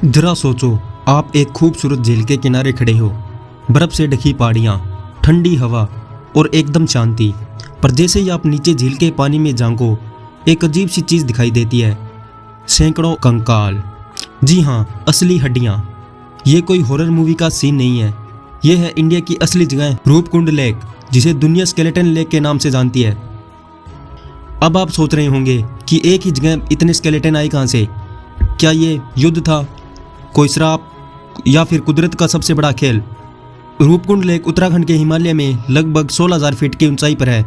जरा सोचो, आप एक खूबसूरत झील के किनारे खड़े हो, बर्फ से ढकी पहाड़ियाँ, ठंडी हवा और एकदम शांति। पर जैसे ही आप नीचे झील के पानी में झांको, एक अजीब सी चीज़ दिखाई देती है। सैकड़ों कंकाल, जी हाँ, असली हड्डियाँ। ये कोई हॉरर मूवी का सीन नहीं है। ये है इंडिया की असली जगह रूपकुंड लेक, जिसे दुनिया स्केलेटन लेक के नाम से जानती है। अब आप सोच रहे होंगे कि एक ही जगह इतने स्केलेटन आए कहाँ से? क्या ये युद्ध था, कोई श्राप, या फिर कुदरत का सबसे बड़ा खेल? रूपकुंड लेक उत्तराखंड के हिमालय में लगभग 16,000 फीट की ऊंचाई पर है।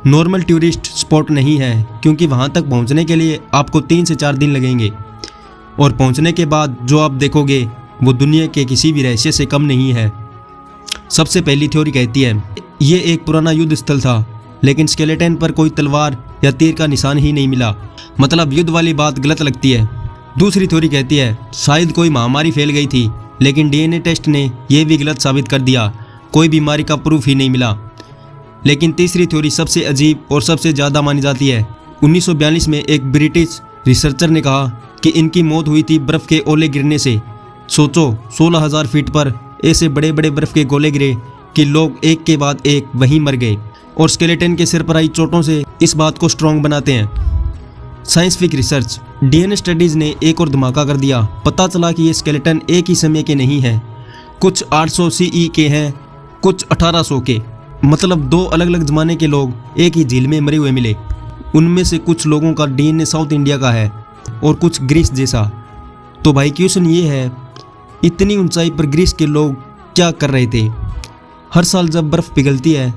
नॉर्मल टूरिस्ट स्पॉट नहीं है, क्योंकि वहां तक पहुंचने के लिए आपको 3 से 4 दिन लगेंगे। और पहुंचने के बाद जो आप देखोगे वो दुनिया के किसी भी रहस्य से कम नहीं है। सबसे पहली थ्योरी कहती है ये एक पुराना युद्ध स्थल था, लेकिन स्केलेटन पर कोई तलवार या तीर का निशान ही नहीं मिला। मतलब युद्ध वाली बात गलत लगती है। दूसरी थ्योरी कहती है शायद कोई महामारी फैल गई थी, लेकिन डीएनए टेस्ट ने यह भी गलत साबित कर दिया, कोई बीमारी का प्रूफ ही नहीं मिला। लेकिन तीसरी थ्योरी सबसे अजीब और सबसे ज़्यादा मानी जाती है। 1942 में एक ब्रिटिश रिसर्चर ने कहा कि इनकी मौत हुई थी बर्फ़ के ओले गिरने से। सोचो, 16,000 फीट पर ऐसे बड़े बड़े बर्फ़ के गोले गिरे कि लोग एक के बाद एक वहीं मर गए। और स्केलेटन के सिर पर आई चोटों से इस बात को स्ट्रॉन्ग बनाते हैं साइंटिफिक रिसर्च। डीएनए स्टडीज़ ने एक और धमाका कर दिया। पता चला कि ये स्केलेटन एक ही समय के नहीं हैं, कुछ 800 CE के हैं, कुछ 1800 के। मतलब 2 अलग अलग ज़माने के लोग एक ही झील में मरे हुए मिले। उनमें से कुछ लोगों का डीएनए साउथ इंडिया का है और कुछ ग्रीस जैसा। तो भाई क्वेश्चन ये है, इतनी ऊंचाई पर ग्रीस के लोग क्या कर रहे थे? हर साल जब बर्फ़ पिघलती है,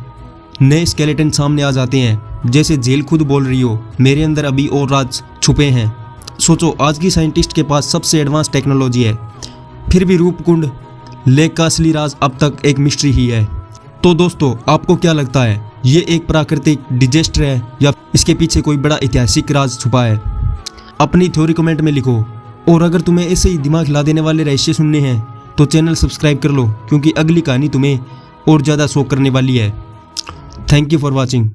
नए स्केलेटन सामने आ जाते हैं। जैसे झील खुद बोल रही हो, मेरे अंदर अभी और राज छुपे हैं। सोचो, आज की साइंटिस्ट के पास सबसे एडवांस टेक्नोलॉजी है, फिर भी रूपकुंड लेक का असली राज अब तक एक मिस्ट्री ही है। तो दोस्तों, आपको क्या लगता है, ये एक प्राकृतिक डिजास्टर है या इसके पीछे कोई बड़ा ऐतिहासिक राज छुपा है? अपनी थ्योरी कमेंट में लिखो। और अगर तुम्हें ऐसे ही दिमाग हिला देने वाले रहस्य सुनने हैं तो चैनल सब्सक्राइब कर लो, क्योंकि अगली कहानी तुम्हें और ज़्यादा शॉक करने वाली है। Thank you for watching.